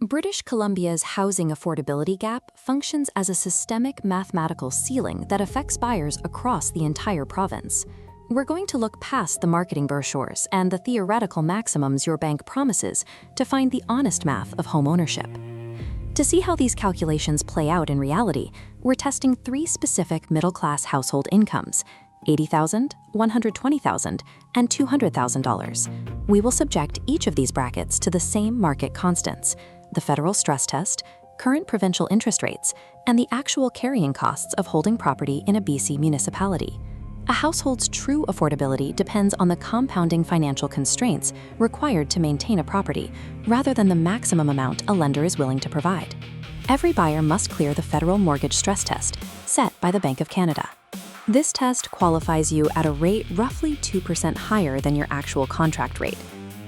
British Columbia's housing affordability gap functions as a systemic mathematical ceiling that affects buyers across the entire province. We're going to look past the marketing brochures and the theoretical maximums your bank promises to find the honest math of home ownership. To see how these calculations play out in reality, we're testing three specific middle-class household incomes: $80,000, $120,000, and $200,000. We will subject each of these brackets to the same market constants: the federal stress test, current provincial interest rates, and the actual carrying costs of holding property in a BC municipality. A household's true affordability depends on the compounding financial constraints required to maintain a property, rather than the maximum amount a lender is willing to provide. Every buyer must clear the federal mortgage stress test, set by the Bank of Canada. This test qualifies you at a rate roughly 2% higher than your actual contract rate.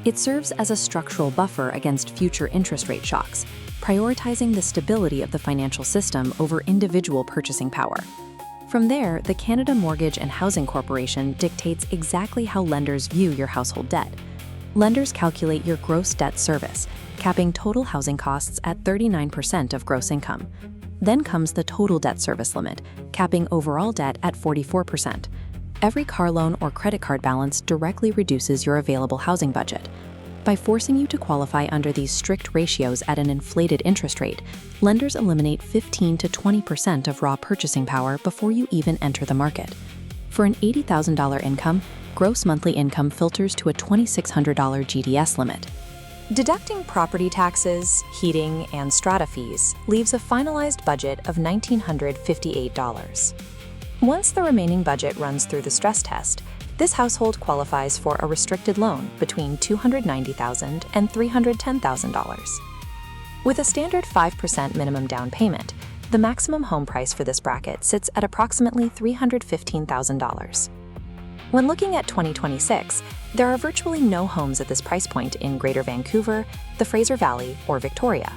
It serves as a structural buffer against future interest rate shocks, prioritizing the stability of the financial system over individual purchasing power. From there, the Canada Mortgage and Housing Corporation dictates exactly how lenders view your household debt. Lenders calculate your gross debt service, capping total housing costs at 39% of gross income. Then comes the total debt service limit, capping overall debt at 44%. Every car loan or credit card balance directly reduces your available housing budget. By forcing you to qualify under these strict ratios at an inflated interest rate, lenders eliminate 15 to 20% of raw purchasing power before you even enter the market. For an $80,000 income, gross monthly income filters to a $2,600 GDS limit. Deducting property taxes, heating, and strata fees leaves a finalized budget of $1,958. Once the remaining budget runs through the stress test, this household qualifies for a restricted loan between $290,000 and $310,000. With a standard 5% minimum down payment, the maximum home price for this bracket sits at approximately $315,000. When looking at 2026, there are virtually no homes at this price point in Greater Vancouver, the Fraser Valley, or Victoria.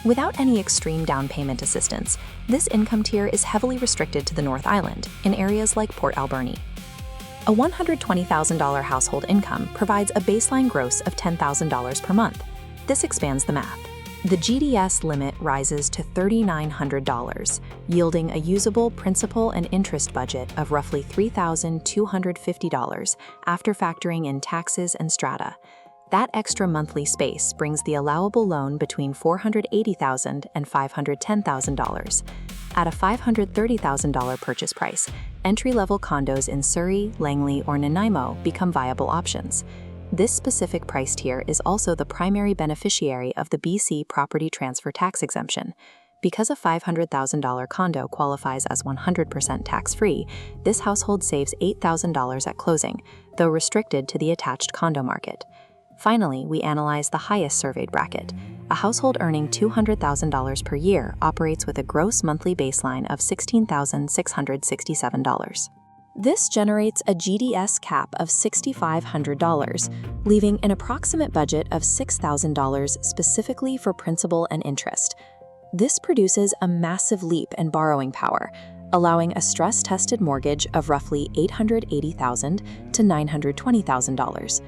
Without any extreme down payment assistance, this income tier is heavily restricted to the North Island, in areas like Port Alberni. A $120,000 household income provides a baseline gross of $10,000 per month. This expands the math. The GDS limit rises to $3,900, yielding a usable principal and interest budget of roughly $3,250 after factoring in taxes and strata. That extra monthly space brings the allowable loan between $480,000 and $510,000. At a $530,000 purchase price, entry-level condos in Surrey, Langley, or Nanaimo become viable options. This specific price tier is also the primary beneficiary of the BC Property Transfer Tax Exemption. Because a $500,000 condo qualifies as 100% tax-free, this household saves $8,000 at closing, though restricted to the attached condo market. Finally, we analyze the highest surveyed bracket. A household earning $200,000 per year operates with a gross monthly baseline of $16,667. This generates a GDS cap of $6,500, leaving an approximate budget of $6,000 specifically for principal and interest. This produces a massive leap in borrowing power, allowing a stress-tested mortgage of roughly $880,000 to $920,000.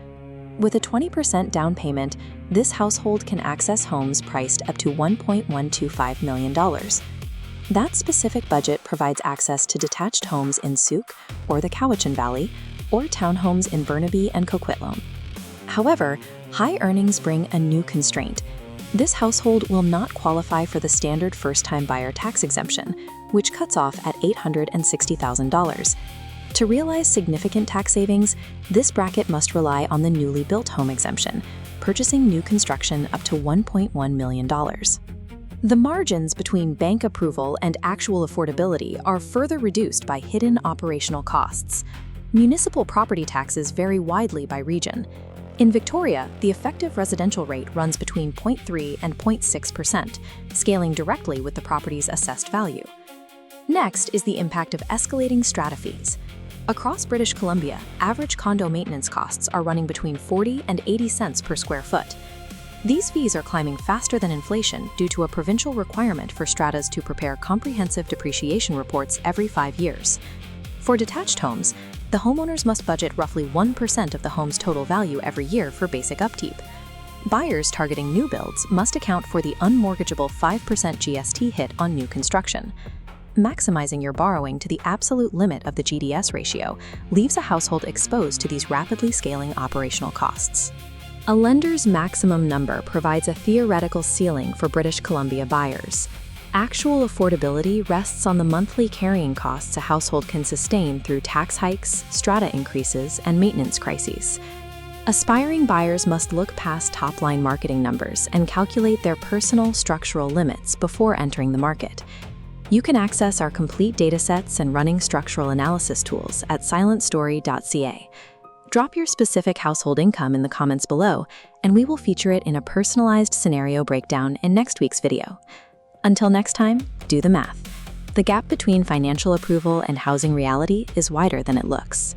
With a 20% down payment, this household can access homes priced up to $1.125 million. That specific budget provides access to detached homes in Souk or the Cowichan Valley, or townhomes in Burnaby and Coquitlam. However, high earnings bring a new constraint. This household will not qualify for the standard first-time buyer tax exemption, which cuts off at $860,000. To realize significant tax savings, this bracket must rely on the newly built home exemption, purchasing new construction up to $1.1 million. The margins between bank approval and actual affordability are further reduced by hidden operational costs. Municipal property taxes vary widely by region. In Victoria, the effective residential rate runs between 0.3% and 0.6%, scaling directly with the property's assessed value. Next is the impact of escalating strata fees. Across British Columbia, average condo maintenance costs are running between 40 and 80 cents per square foot. These fees are climbing faster than inflation due to a provincial requirement for stratas to prepare comprehensive depreciation reports every 5 years. For detached homes, the homeowners must budget roughly 1% of the home's total value every year for basic upkeep. Buyers targeting new builds must account for the unmortgageable 5% GST hit on new construction. Maximizing your borrowing to the absolute limit of the GDS ratio leaves a household exposed to these rapidly scaling operational costs. A lender's maximum number provides a theoretical ceiling for British Columbia buyers. Actual affordability rests on the monthly carrying costs a household can sustain through tax hikes, strata increases, and maintenance crises. Aspiring buyers must look past top-line marketing numbers and calculate their personal structural limits before entering the market. You can access our complete datasets and running structural analysis tools at silentstory.ca. Drop your specific household income in the comments below, and we will feature it in a personalized scenario breakdown in next week's video. Until next time, do the math. The gap between financial approval and housing reality is wider than it looks.